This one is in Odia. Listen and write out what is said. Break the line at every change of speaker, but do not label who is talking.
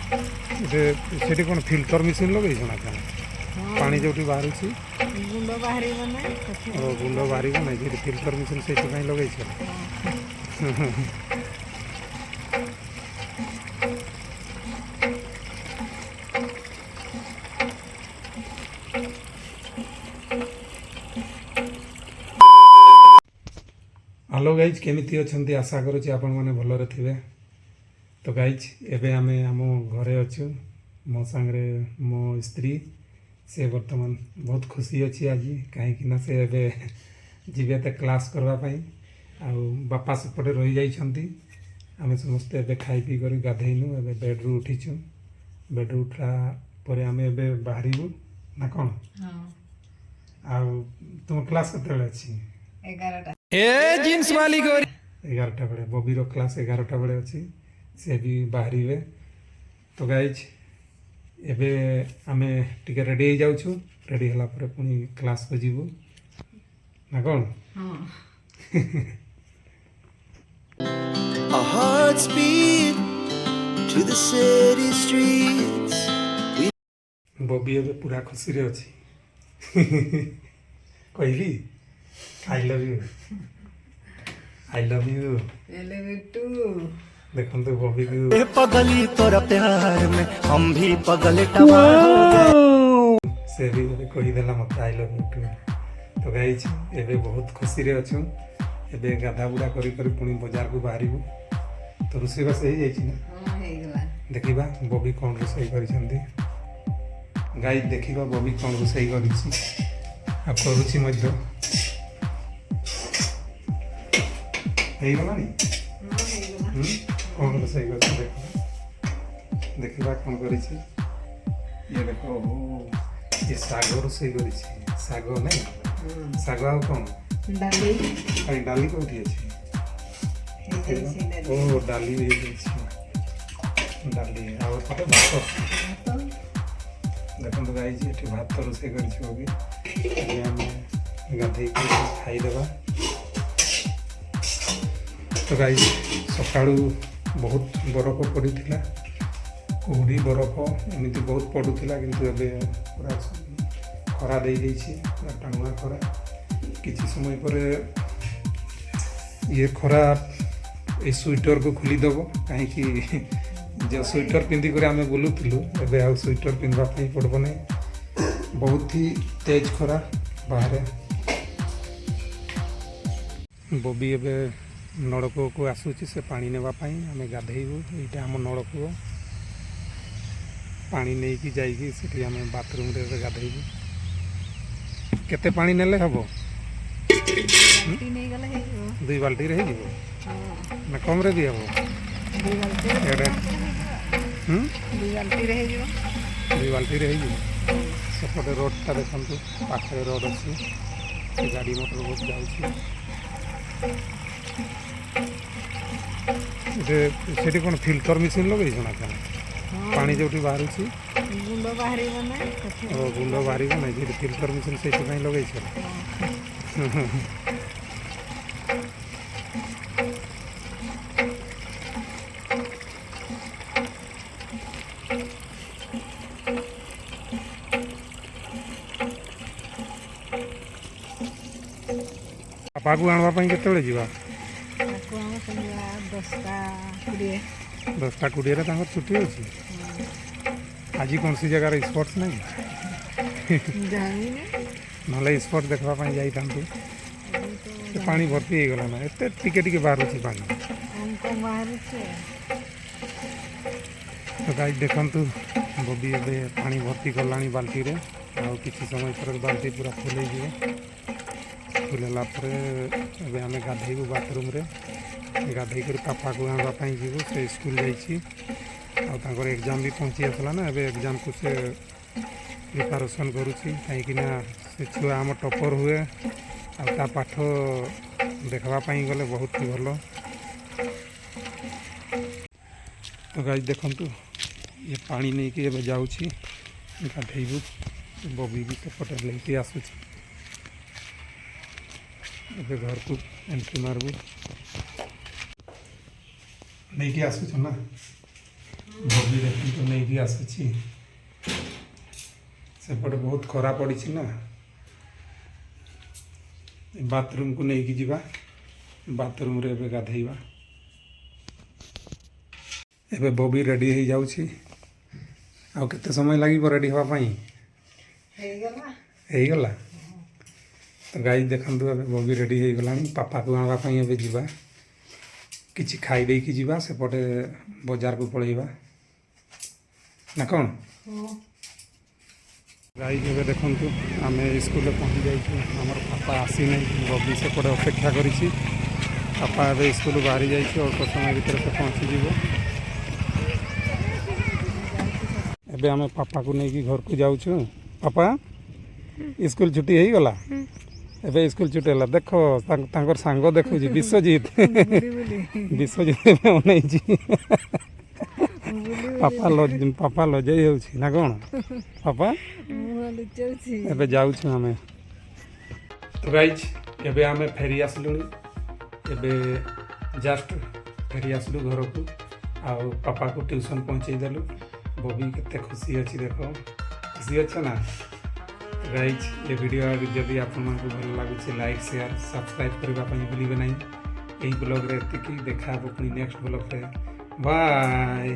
ସେଠି କ'ଣ ଫିଲ୍ଟର ମେସିନ୍ ଲଗେଇଛ ନା କ'ଣ? ପାଣି ଯେଉଁଠି ବାହାରୁଛି
ଗୁଣ୍ଡ ବାହାରିବ ନା
ଗୁଣ୍ଡ ବାହାରିବ ନାହିଁ, ସେଠି ଫିଲ୍ଟର ମେସିନ୍ ସେଇଥିପାଇଁ ଲଗେଇଛ। ହ୍ୟାଲୋ ଗାଇଜ୍, କେମିତି ଅଛନ୍ତି? ଆଶା କରୁଛି ଆପଣମାନେ ଭଲରେ ଥିବେ। ତ ଗାଇଜ୍, ଏବେ ଆମେ ଆମ ଘରେ ଅଛୁ। ମୋ ସାଙ୍ଗରେ ମୋ ସ୍ତ୍ରୀ, ସେ ବର୍ତ୍ତମାନ ବହୁତ ଖୁସି ଅଛି ଆଜି, କାହିଁକିନା ସେ ଏବେ ଯିବେ ତ କ୍ଲାସ୍ କରିବା ପାଇଁ। ଆଉ ବାପା ସେପଟେ ରହିଯାଇଛନ୍ତି। ଆମେ ସମସ୍ତେ ଏବେ ଖାଇ ପିଇ କରି ଗାଧେଇନୁ, ଏବେ ବେଡ଼୍ରୁ ଉଠିଛୁ। ବେଡ଼୍ରୁ ଉଠିଲା ପରେ ଆମେ ଏବେ ବାହାରିବୁ ନା କ'ଣ? ଆଉ ତୁମ କ୍ଲାସ୍ କେତେବେଳେ ଅଛି?
11ଟା।
11ଟା ବେଳେ। ବବିର କ୍ଲାସ୍ 11ଟା ବେଳେ ଅଛି, ସେ ବି ବାହାରିବେ। ତ ଗାଇଜ୍, ଏବେ ଆମେ ଟିକେ ରେଡ଼ି ହେଇଯାଉଛୁ। ରେଡ଼ି ହେଲା ପରେ ପୁଣି କ୍ଲାସ୍କୁ ଯିବୁ ନା କ'ଣ?
Our hearts beat to the city streets.
Bobby ଏବେ ପୁରା ଖୁସିରେ ଅଛି। କହିବି I love you, I love you. ଦେଖନ୍ତୁ ବବିକୁ
पगली तोरा प्यार में हम भी पगले टवार हो गए।
ସେ ବି ଏବେ କହିଦେଲା ମୋତେ ଆଇ ଲଭ୍ ୟୁ ଟୁ। ତ ଗାଇଜ୍, ଏବେ ବହୁତ ଖୁସିରେ ଅଛୁ। ଏବେ ଗାଧା ବୁଡ଼ା କରି କରି ପୁଣି ବଜାରକୁ ବାହାରିବୁ। ତ ରୋଷେଇବାସ ହେଇଯାଇଛି ନା? ଦେଖିବା ବବି କ'ଣ ରୋଷେଇ କରିଛନ୍ତି। ଗାଇଜ୍, ଦେଖିବା ବବି କ'ଣ ରୋଷେଇ କରିଛି ଆଉ କରୁଛି ମଧ୍ୟ। ହେଇଗଲାଣି? କ'ଣ ରୋଷେଇ କରିଛି ଦେଖିବା କ'ଣ କରିଛି। ଇଏ ଦେଖ, ଇଏ ଶାଗ ରୋଷେଇ କରିଛି। ଶାଗ ନାଇଁ, ଶାଗ ଆଉ କ'ଣ? କାଇଁ ଡାଲି କେଉଁଠି ଅଛି? ଓ ଡାଲି ହେଇଯାଇଛି, ଡାଲି ଆଉ ଏପଟେ ଭାତ। ଦେଖନ୍ତୁ ଗାଇଛି, ଏଠି ଭାତ ରୋଷେଇ କରିଛି ବବି। ଏବେ ଆମେ ଗାଧେଇକି ଖାଇଦେବା। ତ ଗାଇଛି, ସକାଳୁ ବହୁତ ବରଫ ପଡ଼ିଥିଲା, କୁହୁଡ଼ି ବରଫ ଏମିତି ବହୁତ ପଡ଼ୁଥିଲା, କିନ୍ତୁ ଏବେ ପୁରା ଖରା ଦେଇଯାଇଛି, ପୁରା ଟାଣୁଆ ଖରା। କିଛି ସମୟ ପରେ ଇଏ ଖରା ଏଇ ସ୍ୱିଟରକୁ ଖୋଲିଦେବ, କାହିଁକି ଯେଉଁ ସ୍ୱିଟର ପିନ୍ଧିକରି ଆମେ ବୁଲୁଥିଲୁ, ଏବେ ଆଉ ସ୍ୱିଟର ପିନ୍ଧିବା ପାଇଁ ପଡ଼ିବ ନାହିଁ। ବହୁତ ହି ତେଜ ଖରା ବାହାରେ। ବବି ଏବେ ନଳକୂଅକୁ ଆସୁଛି ସେ ପାଣି ନେବା ପାଇଁ। ଆମେ ଗାଧେଇବୁ। ଏଇଟା ଆମ ନଳକୂଅ। ପାଣି ନେଇକି ଯାଇକି ସେଠି ଆମେ ବାଥରୁମ୍ରେ ଏବେ ଗାଧେଇବୁ। କେତେ ପାଣି ନେଲେ ହେବ? 2 ବାଲ୍ଟିରେ ହେଇଯିବ ନା କମ୍ରେ ବି ହେବ?
2
ବାଲ୍ଟିରେ ହେଇଯିବ। ସେପଟେ ରୋଡ଼ଟା ଦେଖନ୍ତୁ, ପାଖରେ ରୋଡ଼ ଅଛି, ସେ ଗାଡ଼ି ମଟର ବହୁତ ଯାଉଛି। ସେଠି କ'ଣ ଫିଲ୍ଟର ମେସିନ୍ ଲଗେଇଛ ନା କ'ଣ? ପାଣି ଯେଉଁଠି ବାହାରୁଛି
ଗୁଣ୍ଡ ବାହାରିବ ନା
ଗୁଣ୍ଡ ବାହାରିବ ନାହିଁ, ସେଠି ଫିଲ୍ଟର ମେସିନ୍ ସେଇଥିପାଇଁ ଲଗେଇଛ। ବାପାକୁ ଆଣିବା ପାଇଁ କେତେବେଳେ ଯିବା? 10ଟା 20ରେ ତାଙ୍କର ଛୁଟି ଅଛି। ଆଜି କୌଣସି ଜାଗାରେ ସ୍ପୋର୍ଟସ୍ ନାହିଁ? ନହେଲେ ସ୍ପୋର୍ଟ ଦେଖିବା ପାଇଁ ଯାଇଥାନ୍ତୁ। ସେ ପାଣି ଭର୍ତ୍ତି ହେଇଗଲା ନା, ଏତେ ଟିକେ ଟିକେ ବାହାରୁଛି ପାଣି। ତ ଗାଈ ଦେଖନ୍ତୁ, ବବି ଏବେ ପାଣି ଭର୍ତ୍ତି କଲାଣି ବାଲ୍ଟିରେ। ଆଉ କିଛି ସମୟ ପରେ ବାଲ୍ଟି ପୁରା ଫୁଲ୍ ହେଇଯିବ। ଫୁଲ୍ ହେଲା ପରେ ଏବେ ଆମେ ଗାଧେଇବୁ ବାଥରୁମ୍ରେ। ଗାଧେଇକରି ପାପାକୁ ଆଣିବା ପାଇଁ ଯିବୁ। ସେ ସ୍କୁଲ ଯାଇଛି, ଆଉ ତାଙ୍କର ଏକ୍ଜାମ୍ ବି ପହଞ୍ଚି ଆସିଲା ନା। ଏବେ ଏକ୍ଜାମ୍କୁ ସେ ପ୍ରିପାରେସନ୍ କରୁଛି, କାହିଁକିନା ସେ ଛୁଆ ଆମ ଟପର୍ ହୁଏ। ଆଉ ତା ପାଠ ଦେଖିବା ପାଇଁ ଗଲେ ବହୁତ ଭଲ। ତ ଗାଈ ଦେଖନ୍ତୁ, ଇଏ ପାଣି ନେଇକି ଏବେ ଯାଉଛି, ଗାଧେଇବୁ। ବବି ବି ସେପଟେ ନେଇକି ଆସୁଛି। ଏବେ ଘରକୁ ଏଣ୍ଟ୍ରି ମାରିବୁ। ନେଇକି ଆସୁଛ ନା? ବବି ଦେଖନ୍ତୁ ନେଇକି ବି ଆସୁଛି ସେପଟେ ବହୁତ ଖରା ପଡ଼ିଛି ନା ବାଥରୁମକୁ ନେଇକି ଯିବା ବାଥରୁମରେ ଏବେ ଗାଧେଇବା ଏବେ ବବି ରେଡ଼ି ହେଇଯାଉଛି ଆଉ କେତେ ସମୟ ଲାଗିବ ରେଡ଼ି ହେବା ପାଇଁ
ହେଇଗଲା
ହେଇଗଲା ତ ଗାଈ ଦେଖନ୍ତୁ ଏବେ ବବି ରେଡ଼ି ହେଇଗଲାଣି ପାପାକୁ ଆଣିବା ପାଇଁ ଏବେ ଯିବା କିଛି ଖାଇ ଦେଇକି ଯିବା ସେପଟେ ବଜାରକୁ ପଳେଇବା ନା କ'ଣ ଗାଈ ଏବେ ଦେଖନ୍ତୁ ଆମେ ସ୍କୁଲରେ ପହଞ୍ଚି ଯାଇଛୁ ଆମର ପାପା ଆସିନାହିଁ ବବି ସେପଟେ ଅପେକ୍ଷା କରିଛି ପାପା ଏବେ ସ୍କୁଲ ବାହାରି ଯାଇଛି ଅଳ୍ପ ସମୟ ଭିତରେ ସେ ପହଞ୍ଚିଯିବ ଏବେ ଆମେ ପାପାକୁ ନେଇକି ଘରକୁ ଯାଉଛୁ ପାପା ସ୍କୁଲ ଛୁଟି ହେଇଗଲା ଏବେ ସ୍କୁଲ ଛୁଟି ହେଲା ଦେଖ ତାଙ୍କର ସାଙ୍ଗ ଦେଖୁଛି ବିଶ୍ୱଜିତ ବିଶ୍ୱଜିତ ଏବେ ଅନେଇଛି ପାପା ଲଜେଇ ହେଉଛି ନା କ'ଣ ପାପା ଏବେ ଯାଉଛୁ ଆମେ ତ ଗାଇଜ ଏବେ ଆମେ ଫେରି ଆସିଲୁଣି ଏବେ ଜଷ୍ଟ ଫେରି ଆସିଲୁ ଘରକୁ ଆଉ ପାପାକୁ ଟ୍ୟୁସନ୍ ପହଞ୍ଚେଇ ଦେଲୁ ବବି କେତେ ଖୁସି ଅଛି ଦେଖ ଖୁସି ଅଛ ନା ଗାଇଜ ଏ ଭିଡ଼ିଓ ଯଦି ଆପଣମାନଙ୍କୁ ଭଲ ଲାଗୁଛି ଲାଇକ୍ ସେୟାର ସବସ୍କ୍ରାଇବ୍ କରିବା ପାଇଁ ଭୁଲିବେ ନାହିଁ ଏହି ବ୍ଲଗ୍ରେ ଏତିକି ଦେଖା ହେବ ପୁଣି ନେକ୍ସଟ ବ୍ଲଗ୍ରେ ବାଏ